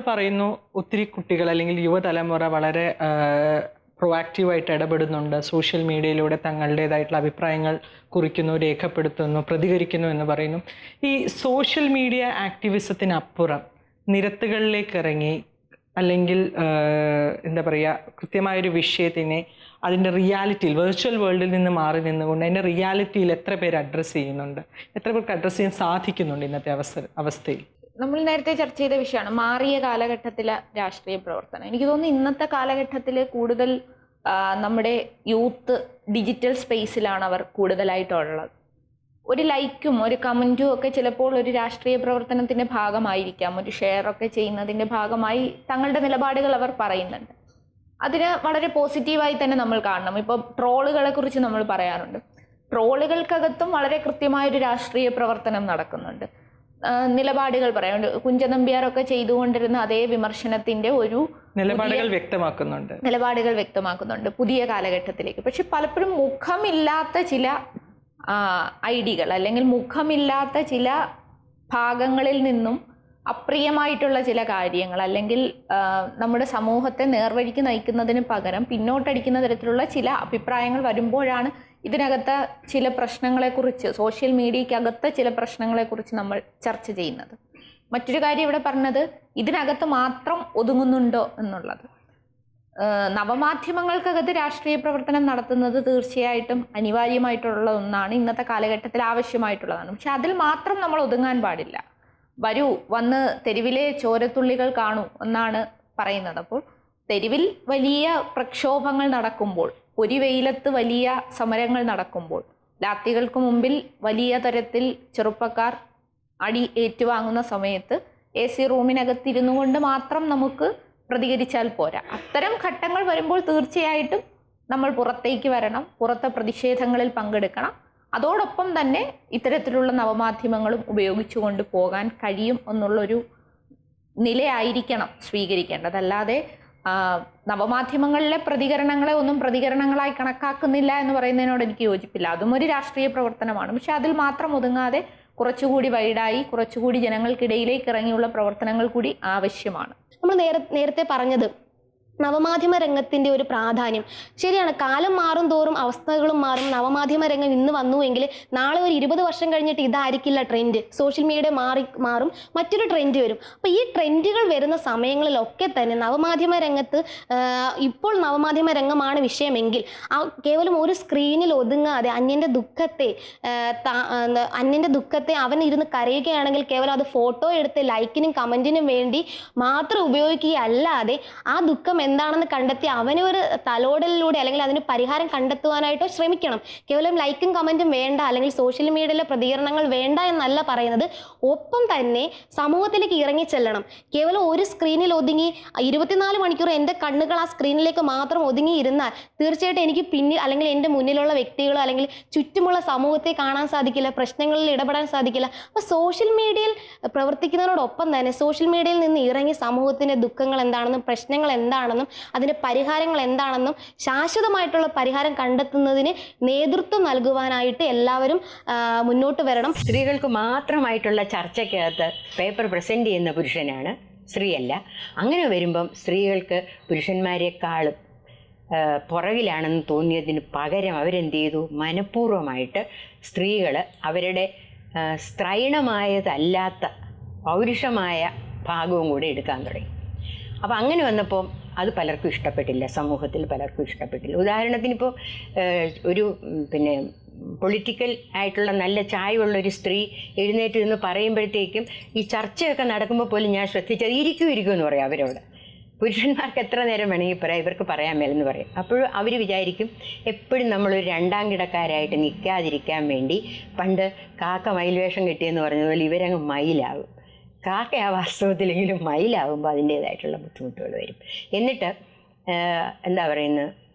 പറയുന്നു ഒത്തിരി കുട്ടികൾ അല്ലെങ്കിൽ യുവതലമുറ വളരെ പ്രൊആക്റ്റീവായിട്ട് ഇടപെടുന്നുണ്ട്, സോഷ്യൽ മീഡിയയിലൂടെ തങ്ങളുടേതായിട്ടുള്ള അഭിപ്രായങ്ങൾ കുറിക്കുന്നു, രേഖപ്പെടുത്തുന്നു, പ്രതികരിക്കുന്നു എന്ന് പറയുന്നു. ഈ സോഷ്യൽ മീഡിയ ആക്ടിവിസത്തിനപ്പുറം നിരത്തുകളിലേക്ക് ഇറങ്ങി അല്ലെങ്കിൽ എന്താ പറയുക, കൃത്യമായൊരു വിഷയത്തിനെ അതിൻ്റെ റിയാലിറ്റിയിൽ, വെർച്വൽ വേൾഡിൽ നിന്ന് മാറി നിന്നുകൊണ്ട് അതിൻ്റെ റിയാലിറ്റിയിൽ എത്ര പേര് അഡ്രസ്സ് ചെയ്യുന്നുണ്ട്, എത്ര പേർക്ക് അഡ്രസ്സ് ചെയ്യാൻ സാധിക്കുന്നുണ്ട് ഇന്നത്തെ അവസ്ഥയിൽ? നമ്മൾ നേരത്തെ ചർച്ച ചെയ്ത വിഷയമാണ് മാറിയ കാലഘട്ടത്തിലെ രാഷ്ട്രീയ പ്രവർത്തനം. എനിക്ക് തോന്നുന്നു ഇന്നത്തെ കാലഘട്ടത്തിൽ കൂടുതൽ നമ്മുടെ യൂത്ത് ഡിജിറ്റൽ സ്പേസിലാണ് അവർ കൂടുതലായിട്ടുള്ളത്. ഒരു ലൈക്കും ഒരു കമൻറ്റും ഒക്കെ ചിലപ്പോൾ ഒരു രാഷ്ട്രീയ പ്രവർത്തനത്തിൻ്റെ ഭാഗമായിരിക്കാം, ഒരു ഷെയറൊക്കെ ചെയ്യുന്നതിൻ്റെ ഭാഗമായി തങ്ങളുടെ നിലപാടുകൾ അവർ പറയുന്നുണ്ട്. അതിന് വളരെ പോസിറ്റീവായി തന്നെ നമ്മൾ കാണണം. ഇപ്പോൾ ട്രോളുകളെ കുറിച്ച് നമ്മൾ പറയാറുണ്ട്. ട്രോളുകൾക്കകത്തും വളരെ കൃത്യമായൊരു രാഷ്ട്രീയ പ്രവർത്തനം നടക്കുന്നുണ്ട്. നിലപാടുകൾ പറയാറുണ്ട്. കുഞ്ചൻ നമ്പ്യാരൊക്കെ ചെയ്തുകൊണ്ടിരുന്ന അതേ വിമർശനത്തിന്റെ ഒരു നിലപാടുകൾ വ്യക്തമാക്കുന്നുണ്ട് പുതിയ കാലഘട്ടത്തിലേക്ക്. പക്ഷെ പലപ്പോഴും മുഖമില്ലാത്ത ചില ഐഡികൾ അല്ലെങ്കിൽ മുഖമില്ലാത്ത ചില ഭാഗങ്ങളിൽ നിന്നും അപ്രിയമായിട്ടുള്ള ചില കാര്യങ്ങൾ അല്ലെങ്കിൽ നമ്മുടെ സമൂഹത്തെ നേർവഴിക്ക് നയിക്കുന്നതിന് പകരം പിന്നോട്ടടിക്കുന്ന തരത്തിലുള്ള ചില അഭിപ്രായങ്ങൾ വരുമ്പോഴാണ് ഇതിനകത്ത് ചില പ്രശ്നങ്ങളെക്കുറിച്ച്, സോഷ്യൽ മീഡിയക്കകത്ത് ചില പ്രശ്നങ്ങളെക്കുറിച്ച് നമ്മൾ ചർച്ച ചെയ്യുന്നത്. മറ്റൊരു കാര്യം ഇവിടെ പറഞ്ഞത് ഇതിനകത്ത് മാത്രം ഒതുങ്ങുന്നുണ്ടോ എന്നുള്ളത്. നവമാധ്യമങ്ങൾക്കകത്ത് രാഷ്ട്രീയ പ്രവർത്തനം നടത്തുന്നത് തീർച്ചയായിട്ടും അനിവാര്യമായിട്ടുള്ള ഒന്നാണ്, ഇന്നത്തെ കാലഘട്ടത്തിൽ ആവശ്യമായിട്ടുള്ളതാണ്. പക്ഷെ അതിൽ മാത്രം നമ്മൾ ഒതുങ്ങാൻ പാടില്ല. വരൂ, വന്ന് തെരുവിലെ ചോരത്തുള്ളികൾ കാണൂ എന്നാണ് പറയുന്നത്. അപ്പോൾ തെരുവിൽ വലിയ പ്രക്ഷോഭങ്ങൾ നടക്കുമ്പോൾ, ഒരു വെയിലത്ത് വലിയ സമരങ്ങൾ നടക്കുമ്പോൾ, ലാത്തികൾക്ക് മുമ്പിൽ വലിയ തരത്തിൽ ചെറുപ്പക്കാർ അടി ഏറ്റുവാങ്ങുന്ന സമയത്ത് AC റൂമിനകത്തിരുന്നു കൊണ്ട് മാത്രം നമുക്ക് പ്രതികരിച്ചാൽ പോരാ. അത്തരം ഘട്ടങ്ങൾ വരുമ്പോൾ തീർച്ചയായിട്ടും നമ്മൾ പുറത്തേക്ക് വരണം, പുറത്തെ പ്രതിഷേധങ്ങളിൽ പങ്കെടുക്കണം. അതോടൊപ്പം തന്നെ ഇത്തരത്തിലുള്ള നവമാധ്യമങ്ങളും ഉപയോഗിച്ചുകൊണ്ട് പോകാൻ കഴിയും എന്നുള്ളൊരു നിലയായിരിക്കണം സ്വീകരിക്കേണ്ടത്. അല്ലാതെ നവമാധ്യമങ്ങളിലെ പ്രതികരണങ്ങളെ ഒന്നും പ്രതികരണങ്ങളായി കണക്കാക്കുന്നില്ല എന്ന് പറയുന്നതിനോട് എനിക്ക് യോജിപ്പില്ല. അതും ഒരു രാഷ്ട്രീയ പ്രവർത്തനമാണ്. പക്ഷെ അതിൽ മാത്രം ഒതുങ്ങാതെ കുറച്ചുകൂടി വൈഡായി, കുറച്ചുകൂടി ജനങ്ങൾക്കിടയിലേക്ക് ഇറങ്ങിയുള്ള പ്രവർത്തനങ്ങൾ കൂടി ആവശ്യമാണ്. നമ്മൾ നേരത്തെ പറഞ്ഞത് നവമാധ്യമ രംഗത്തിൻ്റെ ഒരു പ്രാധാന്യം ശരിയാണ്. കാലം മാറും തോറും അവസ്ഥകളും മാറും. നവമാധ്യമ രംഗം ഇന്ന് വന്നുവെങ്കിൽ നാളെ ഒരു 20 വർഷം കഴിഞ്ഞിട്ട് ഇതായിരിക്കില്ല ട്രെൻഡ്. സോഷ്യൽ മീഡിയ മാറും, മറ്റൊരു ട്രെൻഡ് വരും. അപ്പോൾ ഈ ട്രെൻഡുകൾ വരുന്ന സമയങ്ങളിലൊക്കെ തന്നെ നവമാധ്യമ രംഗത്ത് ഇപ്പോൾ നവമാധ്യമ രംഗമാണ് വിഷയമെങ്കിൽ കേവലം ഒരു സ്ക്രീനിൽ ഒതുങ്ങാതെ അന്യൻ്റെ ദുഃഖത്തെ അവൻ ഇരുന്ന് കരയുകയാണെങ്കിൽ കേവലം അത് ഫോട്ടോ എടുത്ത് ലൈക്കിനും കമൻറ്റിനും വേണ്ടി മാത്രം ഉപയോഗിക്കുകയല്ലാതെ ആ ദുഃഖം എന്താണെന്ന് കണ്ടെത്തി അവനൊരു തലോടലിലൂടെ അല്ലെങ്കിൽ അതിന് പരിഹാരം കണ്ടെത്തുവാനായിട്ടോ ശ്രമിക്കണം. കേവലം ലൈക്കും കമൻറ്റും വേണ്ട, അല്ലെങ്കിൽ സോഷ്യൽ മീഡിയയിലെ പ്രതികരണങ്ങൾ വേണ്ട എന്നല്ല പറയുന്നത്. ഒപ്പം തന്നെ സമൂഹത്തിലേക്ക് ഇറങ്ങിച്ചെല്ലണം. കേവലം ഒരു സ്ക്രീനിൽ ഒതുങ്ങി 24 മണിക്കൂർ എൻ്റെ കണ്ണുകൾ ആ സ്ക്രീനിലേക്ക് മാത്രം ഒതുങ്ങിയിരുന്നാൽ തീർച്ചയായിട്ടും എനിക്ക് പിന്നിൽ അല്ലെങ്കിൽ എൻ്റെ മുന്നിലുള്ള വ്യക്തികളോ അല്ലെങ്കിൽ ചുറ്റുമുള്ള സമൂഹത്തെ കാണാൻ സാധിക്കില്ല, പ്രശ്നങ്ങളിൽ ഇടപെടാൻ സാധിക്കില്ല. അപ്പോൾ സോഷ്യൽ മീഡിയയിൽ പ്രവർത്തിക്കുന്നതിനോടൊപ്പം തന്നെ സോഷ്യൽ മീഡിയയിൽ നിന്ന് ഇറങ്ങി സമൂഹത്തിൻ്റെ ദുഃഖങ്ങൾ എന്താണെന്നും പ്രശ്നങ്ങൾ എന്താണെന്നും അതിന്റെ പരിഹാരങ്ങൾ എന്താണെന്നും ശാശ്വതമായിട്ടുള്ള പരിഹാരം കണ്ടെത്തുന്നതിന് നേതൃത്വം നൽകുവാനായിട്ട് എല്ലാവരും മുന്നോട്ട് വരണം. സ്ത്രീകൾക്ക് മാത്രമായിട്ടുള്ള ചർച്ചയ്ക്കകത്ത് പേപ്പർ പ്രസന്റ് ചെയ്യുന്ന പുരുഷനാണ്, സ്ത്രീയല്ല. അങ്ങനെ വരുമ്പം സ്ത്രീകൾക്ക് പുരുഷന്മാരെക്കാളും പുറകിലാണെന്ന് തോന്നിയതിന് പകരം അവരെന്ത് ചെയ്തു, മനഃപൂർവ്വമായിട്ട് സ്ത്രീകൾ അവരുടെ സ്ത്രൈണമായതല്ലാത്ത പൗരുഷമായ ഭാഗവും കൂടെ എടുക്കാൻ തുടങ്ങി. അപ്പോൾ അങ്ങനെ വന്നപ്പോൾ അത് പലർക്കും ഇഷ്ടപ്പെട്ടില്ല, സമൂഹത്തിൽ പലർക്കും ഇഷ്ടപ്പെട്ടില്ല. ഉദാഹരണത്തിന് ഇപ്പോൾ ഒരു പൊളിറ്റിക്കൽ ആയിട്ടുള്ള നല്ല ചായവുള്ളൊരു സ്ത്രീ എഴുന്നേറ്റ് നിന്ന് പറയുമ്പോഴത്തേക്കും ഈ ചർച്ചയൊക്കെ നടക്കുമ്പോൾ പോലും ഞാൻ ശ്രദ്ധിച്ചത് ഇരിക്കും എന്ന് പറയും അവരോട്. പുരുഷന്മാർക്ക് എത്ര നേരം വേണമെങ്കിൽ പറയാം, ഇവർക്ക് പറയാൻ മേലെന്ന് പറയും. അപ്പോഴും അവർ വിചാരിക്കും എപ്പോഴും നമ്മളൊരു രണ്ടാം കിടക്കാരായിട്ട് നിൽക്കാതിരിക്കാൻ വേണ്ടി പണ്ട് കാക്ക മയിൽവേഷം കിട്ടിയെന്ന് പറഞ്ഞതുപോലെ ഇവരങ്ങ് മയിലാകും. കാക്ക ആ വാസ്തവത്തിലെങ്കിലും മയിലാകുമ്പോൾ അതിൻ്റേതായിട്ടുള്ള ബുദ്ധിമുട്ടുകൾ വരും. എന്നിട്ട് എന്താ പറയുന്നത്,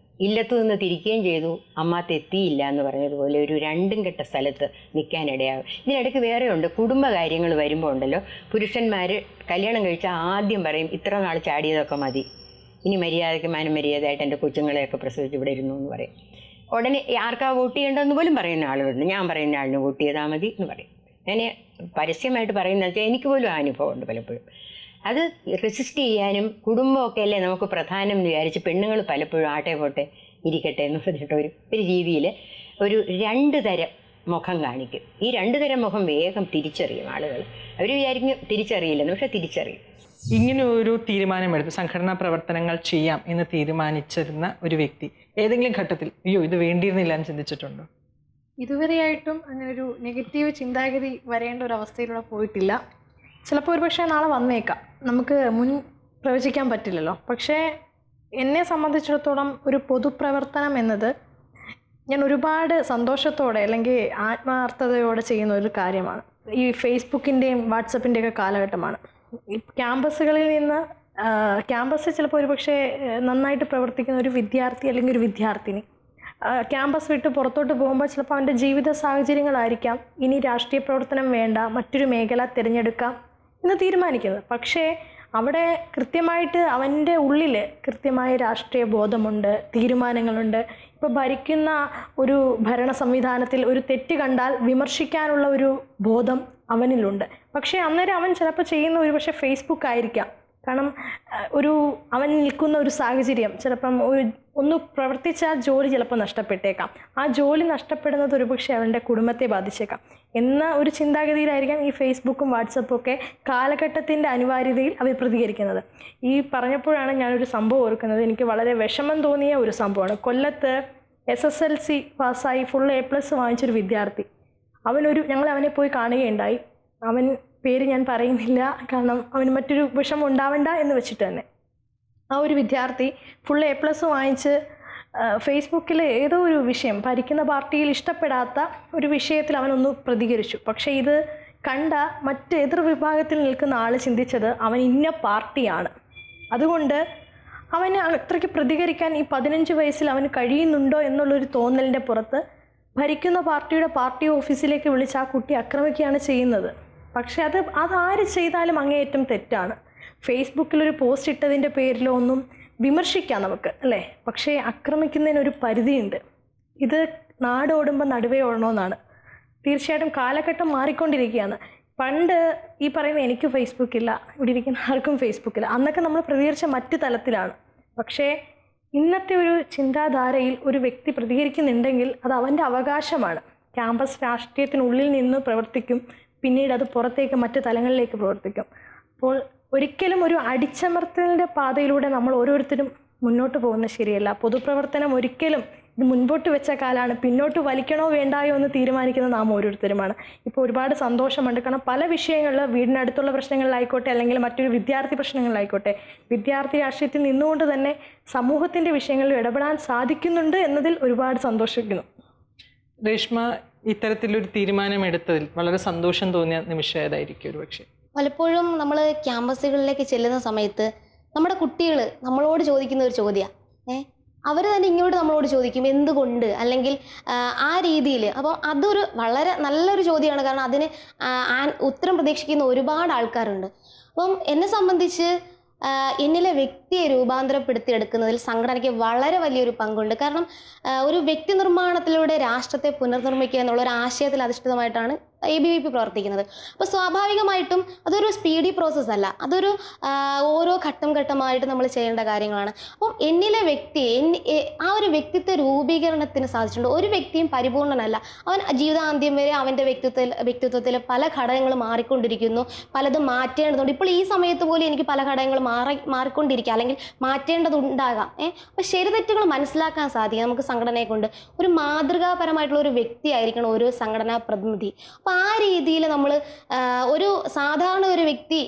ഇല്ലത്തു നിന്ന് തിരിക്കുകയും ചെയ്തു, അമ്മാത്ത് എത്തിയില്ല എന്ന് പറഞ്ഞതുപോലെ ഒരു രണ്ടും കെട്ട സ്ഥലത്ത് നിൽക്കാനിടയാകും. ഇതിനിടയ്ക്ക് വേറെ ഉണ്ട്, കുടുംബകാര്യങ്ങൾ വരുമ്പോൾ ഉണ്ടല്ലോ, പുരുഷന്മാർ കല്യാണം കഴിച്ചാൽ ആദ്യം പറയും ഇത്ര നാൾ ചാടിയതൊക്കെ മതി, ഇനി മര്യാദയ്ക്ക് മാനമര്യാദയായിട്ട് എൻ്റെ കൊച്ചുങ്ങളെയൊക്കെ പ്രസവിച്ച് ഇവിടെ ഇരുന്നു എന്ന് പറയും. ഉടനെ ആർക്കാ വോട്ട് ചെയ്യേണ്ടതെന്ന് പോലും പറയുന്ന ആളുകളുണ്ട്. ഞാൻ പറയുന്ന ആളിന് വോട്ട് ചെയ്താൽ മതി എന്ന് പറയും. ഞാൻ പരസ്യമായിട്ട് പറയുന്നത് വെച്ചാൽ എനിക്ക് പോലും ആ അനുഭവമുണ്ട് പലപ്പോഴും. അത് റെസിസ്റ്റ് ചെയ്യാനും കുടുംബമൊക്കെ അല്ലേ നമുക്ക് പ്രധാനം എന്ന് വിചാരിച്ച് പെണ്ണുങ്ങൾ പലപ്പോഴും ആട്ടെ പോട്ടെ ഇരിക്കട്ടെ എന്ന് പറഞ്ഞിട്ട് ഒരു രീതിയിൽ ഒരു 2 തരം മുഖം കാണിക്കും. ഈ 2 തരം മുഖം വേഗം തിരിച്ചറിയും ആളുകൾ. അവർ വിചാരിക്കും തിരിച്ചറിയില്ലെന്ന്, പക്ഷെ തിരിച്ചറിയും. ഇങ്ങനെ ഒരു തീരുമാനമെടുത്ത് സംഘടനാ പ്രവർത്തനങ്ങൾ ചെയ്യാം എന്ന് തീരുമാനിച്ചിരുന്ന ഒരു വ്യക്തി ഏതെങ്കിലും ഘട്ടത്തിൽ അയ്യോ ഇത് വേണ്ടിയിരുന്നില്ല എന്ന് ചിന്തിച്ചിട്ടുണ്ടോ? ഇതുവരെയായിട്ടും അങ്ങനെ ഒരു നെഗറ്റീവ് ചിന്താഗതി വരേണ്ട ഒരു അവസ്ഥയിലൂടെ പോയിട്ടില്ല. ചിലപ്പോൾ ഒരു പക്ഷേ നാളെ വന്നേക്കാം, നമുക്ക് മുൻ പ്രവചിക്കാൻ പറ്റില്ലല്ലോ. പക്ഷേ എന്നെ സംബന്ധിച്ചിടത്തോളം ഒരു പൊതുപ്രവർത്തനം എന്നത് ഞാൻ ഒരുപാട് സന്തോഷത്തോടെ അല്ലെങ്കിൽ ആത്മാർത്ഥതയോടെ ചെയ്യുന്ന ഒരു കാര്യമാണ്. ഈ ഫേസ്ബുക്കിൻ്റെയും വാട്സപ്പിൻ്റെയൊക്കെ കാലഘട്ടമാണ്. ഈ ക്യാമ്പസുകളിൽ നിന്ന് ക്യാമ്പസിൽ ചിലപ്പോൾ ഒരു പക്ഷേ നന്നായിട്ട് പ്രവർത്തിക്കുന്ന ഒരു വിദ്യാർത്ഥി അല്ലെങ്കിൽ ഒരു വിദ്യാർത്ഥിനി ക്യാമ്പസ് വിട്ട് പുറത്തോട്ട് പോകുമ്പോൾ ചിലപ്പോൾ അവൻ്റെ ജീവിത സാഹചര്യങ്ങളായിരിക്കാം ഇനി രാഷ്ട്രീയ പ്രവർത്തനം വേണ്ട, മറ്റൊരു മേഖല തിരഞ്ഞെടുക്കാം എന്ന് തീരുമാനിക്കുന്നത്. പക്ഷേ അവിടെ കൃത്യമായിട്ട് അവൻ്റെ ഉള്ളിൽ കൃത്യമായ രാഷ്ട്രീയ ബോധമുണ്ട്, തീരുമാനങ്ങളുണ്ട്. ഇപ്പോൾ ഭരിക്കുന്ന ഒരു ഭരണ സംവിധാനത്തിൽ ഒരു തെറ്റ് കണ്ടാൽ വിമർശിക്കാനുള്ള ഒരു ബോധം അവനിലുണ്ട്. പക്ഷേ അന്നേരം അവൻ ചിലപ്പോൾ ചെയ്യുന്ന ഒരു പക്ഷേ ഫേസ്ബുക്ക് ആയിരിക്കാം. കാരണം അവൻ നിൽക്കുന്ന ഒരു സാഹചര്യം ചിലപ്പം ഒന്ന് പ്രവർത്തിച്ചാൽ ജോലി ചിലപ്പോൾ നഷ്ടപ്പെട്ടേക്കാം. ആ ജോലി നഷ്ടപ്പെടുന്നത് ഒരുപക്ഷെ അവൻ്റെ കുടുംബത്തെ ബാധിച്ചേക്കാം എന്ന ഒരു ചിന്താഗതിയിലായിരിക്കാം ഈ ഫേസ്ബുക്കും വാട്സപ്പും ഒക്കെ കാലഘട്ടത്തിൻ്റെ അനിവാര്യതയിൽ അവർ പ്രതികരിക്കുന്നത്. ഈ പറഞ്ഞപ്പോഴാണ് ഞാനൊരു സംഭവം ഓർക്കുന്നത്. എനിക്ക് വളരെ വിഷമം തോന്നിയ ഒരു സംഭവമാണ്. കൊല്ലത്ത് SSLC പാസ്സായി ഫുൾ A+ വാങ്ങിച്ചൊരു വിദ്യാർത്ഥി. ഞങ്ങൾ അവനെ പോയി കാണുകയുണ്ടായി. അവൻ പേര് ഞാൻ പറയുന്നില്ല, കാരണം അവന് മറ്റൊരു വിഷമം ഉണ്ടാവണ്ട എന്ന് വെച്ചിട്ട് തന്നെ. ആ ഒരു വിദ്യാർത്ഥി ഫുൾ A+ വാങ്ങിച്ച് ഫേസ്ബുക്കിൽ ഏതോ ഒരു വിഷയം, ഭരിക്കുന്ന പാർട്ടിയിൽ ഇഷ്ടപ്പെടാത്ത ഒരു വിഷയത്തിൽ അവനൊന്ന് പ്രതികരിച്ചു. പക്ഷേ ഇത് കണ്ട മറ്റ് എതിർ വിഭാഗത്തിൽ നിൽക്കുന്ന ആൾ ചിന്തിച്ചത് അവൻ ഇന്ന പാർട്ടിയാണ്, അതുകൊണ്ട് അവന് അത്രയ്ക്ക് പ്രതികരിക്കാൻ ഈ 15 വയസ്സിൽ അവന് കഴിയുന്നുണ്ടോ എന്നുള്ളൊരു തോന്നലിൻ്റെ പുറത്ത് ഭരിക്കുന്ന പാർട്ടി ഓഫീസിലേക്ക് വിളിച്ച് ആ കുട്ടി ആക്രമിക്കുകയാണ് ചെയ്യുന്നത്. പക്ഷേ അതാര് ചെയ്താലും അങ്ങേയറ്റം തെറ്റാണ്. ഫേസ്ബുക്കിലൊരു പോസ്റ്റ് ഇട്ടതിൻ്റെ പേരിലോ ഒന്നും വിമർശിക്കാം നമുക്ക്, അല്ലേ? പക്ഷേ ആക്രമിക്കുന്നതിനൊരു പരിധിയുണ്ട്. ഇത് നാടോടുമ്പോൾ നടുവേ ഓടണമെന്നാണ്. തീർച്ചയായിട്ടും കാലഘട്ടം മാറിക്കൊണ്ടിരിക്കുകയാണ്. പണ്ട് ഈ പറയുന്ന എനിക്ക് ഫേസ്ബുക്കില്ല, ഇവിടെ ഇരിക്കുന്ന ആർക്കും ഫേസ്ബുക്കില്ല, അന്നൊക്കെ നമ്മൾ പ്രതികരിച്ച മറ്റ് തലത്തിലാണ്. പക്ഷേ ഇന്നത്തെ ഒരു ചിന്താധാരയിൽ ഒരു വ്യക്തി പ്രതികരിക്കുന്നുണ്ടെങ്കിൽ അത് അവൻ്റെ അവകാശമാണ്. ക്യാമ്പസ് രാഷ്ട്രീയത്തിനുള്ളിൽ നിന്ന് പ്രവർത്തിക്കും, പിന്നീട് അത് പുറത്തേക്ക് മറ്റ് തലങ്ങളിലേക്ക് പ്രവർത്തിക്കും. അപ്പോൾ ഒരിക്കലും ഒരു അടിച്ചമർത്തലിൻ്റെ പാതയിലൂടെ നമ്മൾ ഓരോരുത്തരും മുന്നോട്ട് പോകുന്നത് ശരിയല്ല. പൊതുപ്രവർത്തനം ഒരിക്കലും ഇത് മുൻപോട്ട് വെച്ച കാലമാണ്, പിന്നോട്ട് വലിക്കണോ വേണ്ടായോ എന്ന് തീരുമാനിക്കുന്നത് നാം ഓരോരുത്തരുമാണ്. ഇപ്പോൾ ഒരുപാട് സന്തോഷമുണ്ട്, കാരണം പല വിഷയങ്ങളിൽ വീടിനടുത്തുള്ള പ്രശ്നങ്ങളിലായിക്കോട്ടെ അല്ലെങ്കിൽ മറ്റൊരു വിദ്യാർത്ഥി പ്രശ്നങ്ങളിലായിക്കോട്ടെ വിദ്യാർത്ഥി രാഷ്ട്രീയത്തിൽ നിന്നുകൊണ്ട് തന്നെ സമൂഹത്തിൻ്റെ വിഷയങ്ങളിൽ ഇടപെടാൻ സാധിക്കുന്നുണ്ട് എന്നതിൽ ഒരുപാട് സന്തോഷിക്കുന്നു. രേഷ്മ, ഇത്തരത്തിലൊരു തീരുമാനമെടുത്തതിൽ വളരെ സന്തോഷം തോന്നിയ നിമിഷം ഏതായിരിക്കും? ഒരു പക്ഷേ പലപ്പോഴും നമ്മൾ ക്യാമ്പസുകളിലേക്ക് ചെല്ലുന്ന സമയത്ത് നമ്മുടെ കുട്ടികൾ നമ്മളോട് ചോദിക്കുന്ന ഒരു ചോദ്യമാണ്, അവർ തന്നെ ഇങ്ങോട്ട് നമ്മളോട് ചോദിക്കും എന്തുകൊണ്ട്, അല്ലെങ്കിൽ ആ രീതിയിൽ. അപ്പോൾ അതൊരു വളരെ നല്ലൊരു ചോദ്യമാണ്, കാരണം അതിന് ഉത്തരം പ്രതീക്ഷിക്കുന്ന ഒരുപാട് ആൾക്കാരുണ്ട്. അപ്പം എന്നെ സംബന്ധിച്ച് എന്നിലെ വ്യക്തിയെ രൂപാന്തരപ്പെടുത്തിയെടുക്കുന്നതിൽ സംഘടനയ്ക്ക് വളരെ വലിയൊരു പങ്കുണ്ട്. കാരണം ഒരു വ്യക്തി നിർമ്മാണത്തിലൂടെ രാഷ്ട്രത്തെ പുനർനിർമ്മിക്കുക എന്നുള്ള ഒരു ആശയത്തിൽ അധിഷ്ഠിതമായിട്ടാണ് ABVP പ്രവർത്തിക്കുന്നത്. അപ്പോൾ സ്വാഭാവികമായിട്ടും അതൊരു സ്പീഡി പ്രോസസ്സ് അല്ല, അതൊരു ഓരോ ഘട്ടമായിട്ട് നമ്മൾ ചെയ്യേണ്ട കാര്യങ്ങളാണ്. അപ്പം എന്നിലെ വ്യക്തി ആ ഒരു വ്യക്തിത്വ രൂപീകരണത്തിന് സാധിച്ചിട്ടുണ്ട്. ഒരു വ്യക്തിയും പരിപൂർണനല്ല. അവൻ ജീവിതാന്ത്യം വരെ അവൻ്റെ വ്യക്തിത്വത്തിൽ പല ഘടകങ്ങൾ മാറിക്കൊണ്ടിരിക്കുന്നു, പലതും മാറ്റേണ്ടതുണ്ട്. ഇപ്പോൾ ഈ സമയത്ത് പോലും എനിക്ക് പല ഘടകങ്ങൾ മാറിക്കൊണ്ടിരിക്കുക, അല്ലെങ്കിൽ മാറ്റേണ്ടതുണ്ടാകാം. അപ്പോൾ ശരിതെറ്റുകൾ മനസ്സിലാക്കാൻ സാധിക്കും നമുക്ക് സംഘടനയെ കൊണ്ട്. ഒരു മാതൃകാപരമായിട്ടുള്ള ഒരു വ്യക്തിയായിരിക്കണം ഒരു സംഘടനാ പ്രതിനിധി. അപ്പോൾ ആ രീതിയിൽ നമ്മൾ ഒരു സാധാരണ ഒരു വ്യക്തി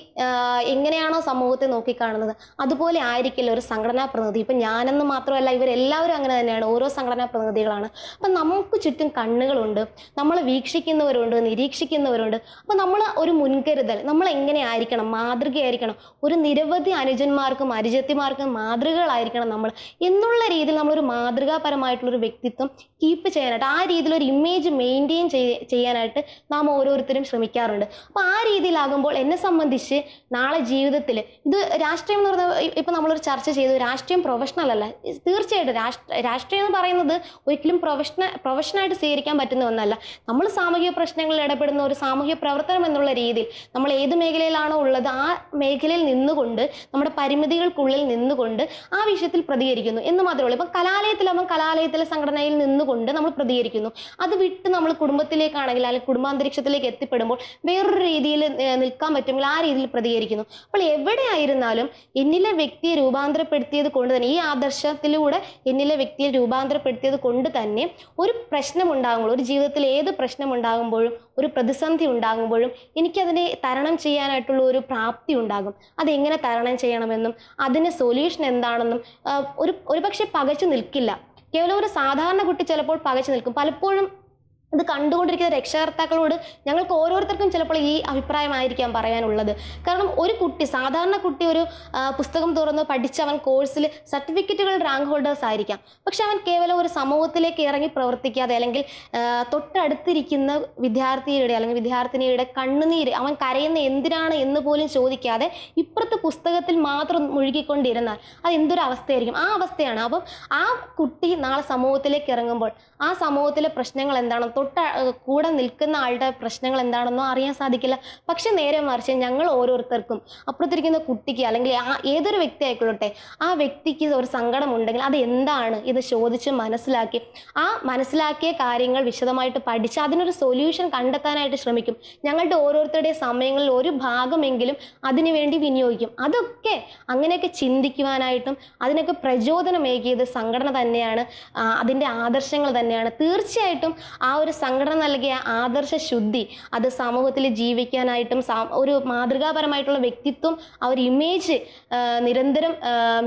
എങ്ങനെയാണോ സമൂഹത്തെ നോക്കിക്കാണുന്നത് അതുപോലെ ആയിരിക്കില്ല ഒരു സംഘടനാ പ്രതിനിധി. ഇപ്പം ഞാനെന്ന് മാത്രമല്ല, ഇവരെല്ലാവരും അങ്ങനെ തന്നെയാണ്, ഓരോ സംഘടനാ പ്രതിനിധികളാണ്. അപ്പം നമുക്ക് ചുറ്റും കണ്ണുകളുണ്ട്, നമ്മളെ വീക്ഷിക്കുന്നവരുണ്ട്, നിരീക്ഷിക്കുന്നവരുണ്ട്. അപ്പം നമ്മൾ ഒരു മുൻകരുതൽ, നമ്മൾ എങ്ങനെ ആയിരിക്കണം, മാതൃകയായിരിക്കണം, ഒരു നിരവധി അനുജന്മാർക്കും അനുജത്തിമാർക്കും മാതൃകകളായിരിക്കണം നമ്മൾ എന്നുള്ള രീതിയിൽ നമ്മളൊരു മാതൃകാപരമായിട്ടുള്ളൊരു വ്യക്തിത്വം കീപ്പ് ചെയ്യാനായിട്ട്, ആ രീതിയിലൊരു ഇമേജ് മെയിൻറ്റെയിൻ ചെയ്യാനായിട്ട് നാം ഓരോരുത്തരും ശ്രമിക്കാറുണ്ട്. അപ്പോൾ ആ രീതിയിലാകുമ്പോൾ എന്നെ സംബന്ധിച്ച് നാളെ ജീവിതത്തിൽ ഇത് രാഷ്ട്രീയം എന്ന് പറഞ്ഞാൽ ഇപ്പം നമ്മളൊരു ചർച്ച ചെയ്തു, രാഷ്ട്രീയം പ്രൊഫഷണൽ അല്ല. തീർച്ചയായിട്ടും രാഷ്ട്രീയം എന്ന് പറയുന്നത് ഒരിക്കലും പ്രൊഫഷനായിട്ട് സ്വീകരിക്കാൻ പറ്റുന്ന ഒന്നല്ല. നമ്മൾ സാമൂഹിക പ്രശ്നങ്ങളിൽ ഇടപെടുന്ന ഒരു സാമൂഹിക പ്രവർത്തനം എന്നുള്ള രീതിയിൽ നമ്മൾ ഏത് മേഖലയിലാണോ ഉള്ളത് ആ മേഖലയിൽ നിന്നുകൊണ്ട് നമ്മുടെ പരിമിതികൾക്കുള്ളിൽ നിന്നുകൊണ്ട് ആ വിഷയത്തിൽ പ്രതികരിക്കുന്നു എന്ന് മാത്രമേ ഉള്ളൂ. ഇപ്പം കലാലയത്തിലെ സംഘടനയിൽ നിന്നുകൊണ്ട് നമ്മൾ പ്രതികരിക്കുന്നു. അത് വിട്ട് നമ്മൾ കുടുംബത്തിലേക്കാണെങ്കിൽ അല്ലെങ്കിൽ കുടുംബാന്തരീക്ഷത്തിലേക്ക് എത്തിപ്പെടുമ്പോൾ വേറൊരു രീതിയിൽ നിൽക്കാൻ പറ്റുമെങ്കിൽ ആ രീതിയിൽ പ്രതികരിക്കുന്നു. അപ്പോൾ എവിടെയായിരുന്നാലും എന്നിലെ വ്യക്തിയെ രൂപാന്തരപ്പെടുത്തിയത് കൊണ്ട് തന്നെ, ഈ ആദർശത്തിലൂടെ എന്നിലെ വ്യക്തിയെ രൂപാന്തരപ്പെടുത്തിയത് കൊണ്ട് തന്നെ ഒരു പ്രശ്നം ഉണ്ടാകുമ്പോൾ, ഒരു ജീവിതത്തിൽ ഏത് പ്രശ്നം ഉണ്ടാകുമ്പോഴും ഒരു പ്രതിസന്ധി ഉണ്ടാകുമ്പോഴും എനിക്കതിനെ തരണം ചെയ്യാനായിട്ടുള്ള ഒരു പ്രാപ്തി ഉണ്ടാകും. അതെങ്ങനെ തരണം ചെയ്യണമെന്നും അതിന് സൊല്യൂഷൻ എന്താണെന്നും ഒരുപക്ഷെ പകച്ചു നിൽക്കില്ല. കേവലം ഒരു സാധാരണ കുട്ടി ചിലപ്പോൾ പകച്ചു നിൽക്കും. പലപ്പോഴും ഇത് കണ്ടുകൊണ്ടിരിക്കുന്ന രക്ഷകർത്താക്കളോട് ഞങ്ങൾക്ക് ഓരോരുത്തർക്കും ചിലപ്പോൾ ഈ അഭിപ്രായമായിരിക്കാം പറയാനുള്ളത്. കാരണം ഒരു കുട്ടി, സാധാരണ കുട്ടി ഒരു പുസ്തകം തുറന്ന് പഠിച്ച് അവൻ കോഴ്സിൽ സർട്ടിഫിക്കറ്റുകൾ റാങ്ക് ഹോൾഡേഴ്സ് ആയിരിക്കാം. പക്ഷെ അവൻ കേവലം ഒരു സമൂഹത്തിലേക്ക് ഇറങ്ങി പ്രവർത്തിക്കാതെ അല്ലെങ്കിൽ തൊട്ടടുത്തിരിക്കുന്ന വിദ്യാർത്ഥിയുടെ അല്ലെങ്കിൽ വിദ്യാർത്ഥിനിയുടെ കണ്ണുനീര്, അവൻ കരയുന്ന എന്തിനാണ് എന്ന് പോലും ചോദിക്കാതെ ഇപ്പുറത്തെ പുസ്തകത്തിൽ മാത്രം മുഴുകിക്കൊണ്ടിരുന്നാൽ അത് എന്തൊരു അവസ്ഥയായിരിക്കും. ആ അവസ്ഥയാണ്. അപ്പം ആ കുട്ടി നാളെ സമൂഹത്തിലേക്ക് ഇറങ്ങുമ്പോൾ ആ സമൂഹത്തിലെ പ്രശ്നങ്ങൾ എന്താണെന്ന്, കൂടെ നിൽക്കുന്ന ആളുടെ പ്രശ്നങ്ങൾ എന്താണെന്നോ അറിയാൻ സാധിക്കില്ല. പക്ഷെ നേരെ മറിച്ച് ഞങ്ങൾ ഓരോരുത്തർക്കും അപ്പുറത്തിരിക്കുന്ന കുട്ടിക്ക് അല്ലെങ്കിൽ ഏതൊരു വ്യക്തി ആയിക്കൊള്ളട്ടെ ആ വ്യക്തിക്ക് ഒരു സങ്കടം ഉണ്ടെങ്കിൽ അത് എന്താണ് ഇത് ചോദിച്ച് മനസ്സിലാക്കി ആ മനസ്സിലാക്കിയ കാര്യങ്ങൾ വിശദമായിട്ട് പഠിച്ച് അതിനൊരു സൊല്യൂഷൻ കണ്ടെത്താനായിട്ട് ശ്രമിക്കും. ഞങ്ങളുടെ ഓരോരുത്തരുടെ സമയങ്ങളിൽ ഒരു ഭാഗമെങ്കിലും അതിനുവേണ്ടി വിനിയോഗിക്കും. അതൊക്കെ അങ്ങനെയൊക്കെ ചിന്തിക്കുവാനായിട്ടും അതിനൊക്കെ പ്രചോദനമേകിയത് സംഘടന തന്നെയാണ്, അതിൻ്റെ ആദർശങ്ങൾ തന്നെയാണ്. തീർച്ചയായിട്ടും ആ ഒരു സംഘടന നൽകിയ ആദർശ ശുദ്ധി അത് സമൂഹത്തിൽ ജീവിക്കാനായിട്ടും ഒരു മാതൃകാപരമായിട്ടുള്ള വ്യക്തിത്വം ആ ഒരു ഇമേജ് നിരന്തരം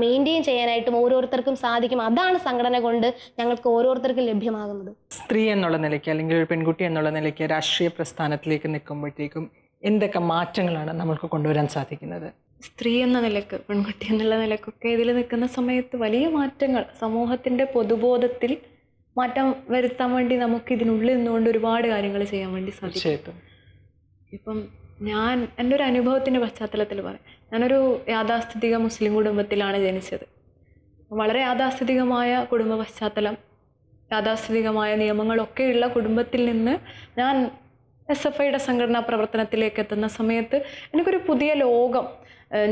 മെയിൻറ്റെയിൻ ചെയ്യാനായിട്ടും ഓരോരുത്തർക്കും സാധിക്കും. അതാണ് സംഘടന കൊണ്ട് ഞങ്ങൾക്ക് ഓരോരുത്തർക്കും ലഭ്യമാകുന്നത്. സ്ത്രീ എന്നുള്ള നിലയ്ക്ക് അല്ലെങ്കിൽ ഒരു പെൺകുട്ടി എന്നുള്ള നിലയ്ക്ക് രാഷ്ട്രീയ പ്രസ്ഥാനത്തിലേക്ക് നിൽക്കുമ്പോഴത്തേക്കും എന്തൊക്കെ മാറ്റങ്ങളാണ് നമ്മൾക്ക് കൊണ്ടുവരാൻ സാധിക്കുന്നത്? സ്ത്രീ എന്ന നിലക്ക്, പെൺകുട്ടി എന്നുള്ള നിലക്കൊക്കെ ഇതിൽ നിൽക്കുന്ന സമയത്ത് വലിയ മാറ്റങ്ങൾ സമൂഹത്തിൻ്റെ പൊതുബോധത്തിൽ മാറ്റം വരുത്താൻ വേണ്ടി നമുക്ക് ഇതിനുള്ളിൽ നിന്നുകൊണ്ട് ഒരുപാട് കാര്യങ്ങൾ ചെയ്യാൻ വേണ്ടി സാധിക്കും. ഇപ്പം ഞാൻ എൻ്റെ ഒരു അനുഭവത്തിൻ്റെ പശ്ചാത്തലത്തിൽ പറയാം. ഞാനൊരു യാഥാസ്ഥിതിക മുസ്ലിം കുടുംബത്തിലാണ് ജനിച്ചത്. വളരെ യാഥാസ്ഥിതികമായ കുടുംബ പശ്ചാത്തലം, യാഥാസ്ഥിതികമായ നിയമങ്ങളൊക്കെയുള്ള കുടുംബത്തിൽ നിന്ന് ഞാൻ SFIയുടെ സംഘടനാ പ്രവർത്തനത്തിലേക്ക് എത്തുന്ന സമയത്ത് എനിക്കൊരു പുതിയ ലോകം,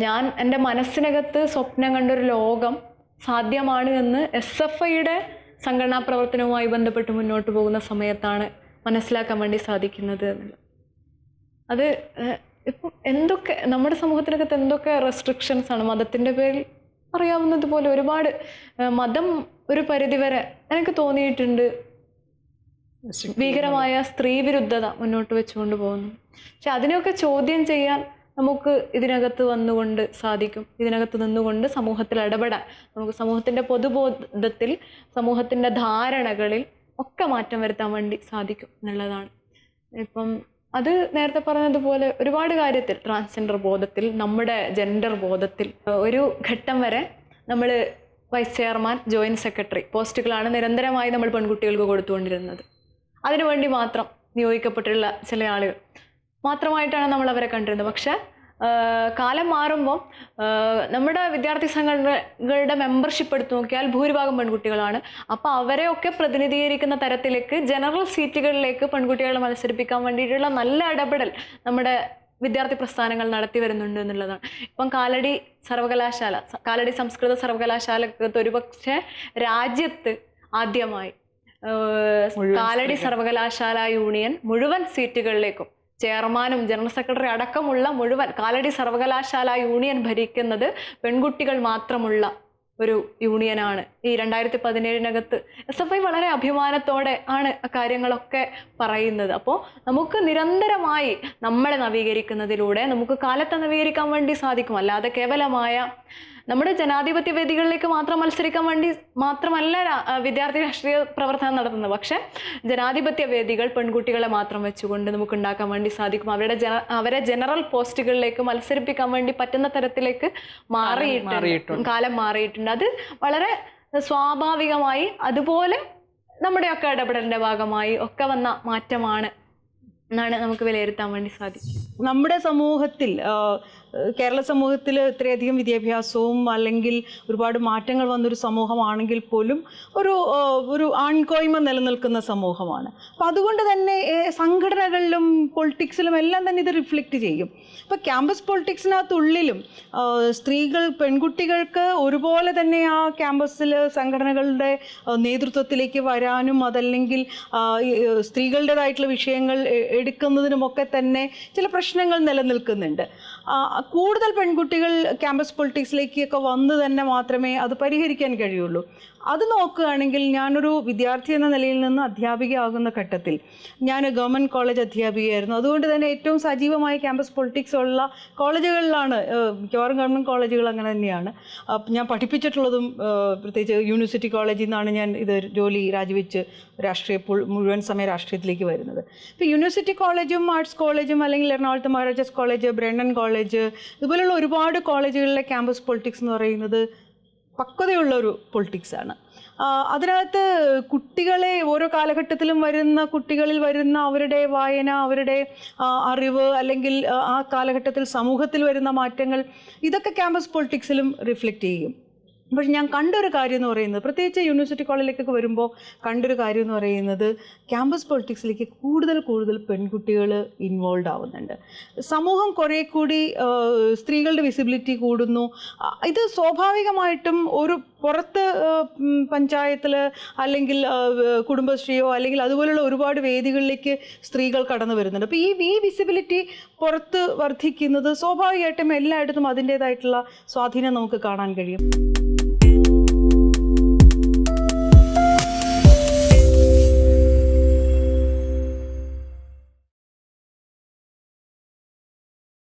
ഞാൻ എൻ്റെ മനസ്സിനകത്ത് സ്വപ്നം കണ്ടൊരു ലോകം സാധ്യമാണ് എന്ന് SFIയുടെ സംഘടനാ പ്രവർത്തനവുമായി ബന്ധപ്പെട്ട് മുന്നോട്ട് പോകുന്ന സമയത്താണ് മനസ്സിലാക്കാൻ വേണ്ടി സാധിക്കുന്നത് എന്നുള്ളത്. അത് ഇപ്പം എന്തൊക്കെ നമ്മുടെ സമൂഹത്തിനകത്ത് എന്തൊക്കെ റെസ്ട്രിക്ഷൻസ് ആണ് മതത്തിൻ്റെ പേരിൽ അറിയാവുന്നത് പോലെ ഒരുപാട്. മതം ഒരു പരിധിവരെ എനിക്ക് തോന്നിയിട്ടുണ്ട് ഭീകരമായ സ്ത്രീ വിരുദ്ധത മുന്നോട്ട് വെച്ചുകൊണ്ട് പോകുന്നു. പക്ഷെ അതിനെയൊക്കെ ചോദ്യം ചെയ്യാൻ നമുക്ക് ഇതിനകത്ത് വന്നുകൊണ്ട് സാധിക്കും. ഇതിനകത്ത് നിന്നുകൊണ്ട് സമൂഹത്തിൽ ഇടപെടാൻ നമുക്ക് സമൂഹത്തിൻ്റെ പൊതുബോധത്തിൽ, സമൂഹത്തിൻ്റെ ധാരണകളിൽ ഒക്കെ മാറ്റം വരുത്താൻ വേണ്ടി സാധിക്കും എന്നുള്ളതാണ്. ഇപ്പം അത് നേരത്തെ പറഞ്ഞതുപോലെ ഒരുപാട് കാര്യത്തിൽ, ട്രാൻസ്ജെൻഡർ ബോധത്തിൽ, നമ്മുടെ ജെൻഡർ ബോധത്തിൽ ഒരു ഘട്ടം വരെ നമ്മൾ വൈസ് ചെയർമാൻ, ജോയിൻറ്റ് സെക്രട്ടറി പോസ്റ്റുകളാണ് നിരന്തരമായി നമ്മൾ പെൺകുട്ടികൾക്ക് കൊടുത്തുകൊണ്ടിരുന്നത്. അതിനുവേണ്ടി മാത്രം നിയോഗിക്കപ്പെട്ടുള്ള ചില ആളുകൾ മാത്രമായിട്ടാണ് നമ്മൾ അവരെ കണ്ടിരുന്നത്. പക്ഷേ കാലം മാറുമ്പോൾ നമ്മുടെ വിദ്യാർത്ഥി സംഘടനകളുടെ മെമ്പർഷിപ്പ് എടുത്തു നോക്കിയാൽ ഭൂരിഭാഗം പെൺകുട്ടികളാണ്. അപ്പോൾ അവരെയൊക്കെ പ്രതിനിധീകരിക്കുന്ന തരത്തിലേക്ക് ജനറൽ സീറ്റുകളിലേക്ക് പെൺകുട്ടികളെ മത്സരിപ്പിക്കാൻ വേണ്ടിയിട്ടുള്ള നല്ല ഇടപെടൽ നമ്മുടെ വിദ്യാർത്ഥി പ്രസ്ഥാനങ്ങൾ നടത്തി വരുന്നുണ്ട് എന്നുള്ളതാണ്. ഇപ്പം കാലടി സർവകലാശാല, കാലടി സംസ്കൃത സർവകലാശാലക്കകത്ത് ഒരുപക്ഷെ രാജ്യത്ത് ആദ്യമായി കാലടി സർവകലാശാല യൂണിയൻ മുഴുവൻ സീറ്റുകളിലേക്കും ചെയർമാനും ജനറൽ സെക്രട്ടറി അടക്കമുള്ള മുഴുവൻ കാലടി സർവകലാശാല യൂണിയൻ ഭരിക്കുന്നത് പെൺകുട്ടികൾ മാത്രമുള്ള ഒരു യൂണിയനാണ്. ഈ 2017 SFI വളരെ അഭിമാനത്തോടെ ആണ് കാര്യങ്ങളൊക്കെ പറയുന്നത്. അപ്പോൾ നമുക്ക് നിരന്തരമായി നമ്മളെ നവീകരിക്കുന്നതിലൂടെ നമുക്ക് കാലത്തെ നവീകരിക്കാൻ വേണ്ടി സാധിക്കും. അല്ലാതെ കേവലമായ നമ്മുടെ ജനാധിപത്യ വേദികളിലേക്ക് മാത്രം മത്സരിക്കാൻ വേണ്ടി മാത്രമല്ല വിദ്യാർത്ഥി രാഷ്ട്രീയ പ്രവർത്തനം നടത്തുന്നത്. പക്ഷെ ജനാധിപത്യ വേദികൾ പെൺകുട്ടികളെ മാത്രം വെച്ചുകൊണ്ട് നമുക്ക് ഉണ്ടാക്കാൻ വേണ്ടി സാധിക്കും. അവരെ ജനറൽ പോസ്റ്റുകളിലേക്ക് മത്സരിപ്പിക്കാൻ വേണ്ടി പറ്റുന്ന തരത്തിലേക്ക് കാലം മാറിയിട്ടുണ്ട്. അത് വളരെ സ്വാഭാവികമായി അതുപോലെ നമ്മുടെയൊക്കെ ഇടപെടലിൻ്റെ ഭാഗമായി ഒക്കെ വന്ന മാറ്റമാണ് എന്നാണ് നമുക്ക് വിലയിരുത്താൻ വേണ്ടി സാധിക്കും. നമ്മുടെ സമൂഹത്തിൽ കേരള സമൂഹത്തിൽ ഇത്രയധികം വിദ്യാഭ്യാസവും അല്ലെങ്കിൽ ഒരുപാട് മാറ്റങ്ങൾ വന്നൊരു സമൂഹമാണെങ്കിൽ പോലും ഒരു ആൺകോയ്മ നിലനിൽക്കുന്ന സമൂഹമാണ്. അപ്പം അതുകൊണ്ട് തന്നെ സംഘടനകളിലും പൊളിറ്റിക്സിലും എല്ലാം തന്നെ ഇത് റിഫ്ലക്റ്റ് ചെയ്യും. ഇപ്പോൾ ക്യാമ്പസ് പൊളിറ്റിക്സിനകത്തുള്ളിലും സ്ത്രീകൾ പെൺകുട്ടികൾക്ക് ഒരുപോലെ തന്നെ ആ ക്യാമ്പസിൽ സംഘടനകളുടെ നേതൃത്വത്തിലേക്ക് വരാനും അതല്ലെങ്കിൽ സ്ത്രീകളുടേതായിട്ടുള്ള വിഷയങ്ങൾ എടുക്കുന്നതിനുമൊക്കെ തന്നെ ചില പ്രശ്നങ്ങൾ നിലനിൽക്കുന്നുണ്ട്. കൂടുതൽ പെൺകുട്ടികൾ ക്യാമ്പസ് പൊളിറ്റിക്സിലേക്കൊക്കെ വന്ന് തന്നെ മാത്രമേ അത് പരിഹരിക്കാൻ കഴിയുള്ളൂ. അത് നോക്കുകയാണെങ്കിൽ ഞാനൊരു വിദ്യാർത്ഥി എന്ന നിലയിൽ നിന്ന് അധ്യാപികയാകുന്ന ഘട്ടത്തിൽ ഞാൻ ഗവൺമെൻറ് കോളേജ് അധ്യാപികയായിരുന്നു. അതുകൊണ്ട് തന്നെ ഏറ്റവും സജീവമായ ക്യാമ്പസ് പൊളിറ്റിക്സ് ഉള്ള കോളേജുകളിലാണ് മിക്കവാറും ഗവൺമെൻറ് കോളേജുകൾ അങ്ങനെ തന്നെയാണ്. ഞാൻ പഠിപ്പിച്ചിട്ടുള്ളതും പ്രത്യേകിച്ച് യൂണിവേഴ്സിറ്റി കോളേജിൽ നിന്നാണ് ഞാൻ ഇത് ജോലി രാജിവെച്ച് മുഴുവൻ സമയ രാഷ്ട്രീയത്തിലേക്ക് വരുന്നത്. ഇപ്പോൾ യൂണിവേഴ്സിറ്റി കോളേജും ആർട്സ് കോളേജും അല്ലെങ്കിൽ എറണാകുളത്ത് മഹാരാജാസ് കോളേജ്, ബ്രണ്ണൻ കോളേജ്, ഇതുപോലുള്ള ഒരുപാട് കോളേജുകളിലെ ക്യാമ്പസ് പൊളിറ്റിക്സ് എന്ന് പറയുന്നത് പക്വതയുള്ളൊരു പൊളിറ്റിക്സാണ്. അതിനകത്ത് കുട്ടികളെ ഓരോ കാലഘട്ടത്തിലും വരുന്ന കുട്ടികളിൽ വരുന്ന അവരുടെ വായന, അവരുടെ അറിവ്, അല്ലെങ്കിൽ ആ കാലഘട്ടത്തിൽ സമൂഹത്തിൽ വരുന്ന മാറ്റങ്ങൾ, ഇതൊക്കെ ക്യാമ്പസ് പൊളിറ്റിക്സിലും റിഫ്ലക്റ്റ് ചെയ്യും. പക്ഷെ ഞാൻ കണ്ടൊരു കാര്യം എന്ന് പറയുന്നത്, പ്രത്യേകിച്ച് യൂണിവേഴ്സിറ്റി കോളേജിലേക്കൊക്കെ വരുമ്പോൾ കണ്ടൊരു കാര്യം എന്ന് പറയുന്നത്, ക്യാമ്പസ് പൊളിറ്റിക്സിലേക്ക് കൂടുതൽ പെൺകുട്ടികൾ ഇൻവോൾവ് ആവുന്നുണ്ട്. സമൂഹം കുറേ കൂടി സ്ത്രീകളുടെ വിസിബിലിറ്റി കൂടുന്നു. ഇത് സ്വാഭാവികമായിട്ടും ഒരു പുറത്ത് പഞ്ചായത്തിൽ അല്ലെങ്കിൽ കുടുംബശ്രീയോ അല്ലെങ്കിൽ അതുപോലുള്ള ഒരുപാട് വേദികളിലേക്ക് സ്ത്രീകൾ കടന്നു വരുന്നുണ്ട്. അപ്പോൾ ഈ വിസിബിലിറ്റി പുറത്ത് വർദ്ധിക്കുന്നത് സ്വാഭാവികമായിട്ടും എല്ലായിടത്തും അതിൻ്റേതായിട്ടുള്ള സ്വാധീനം നമുക്ക് കാണാൻ കഴിയും.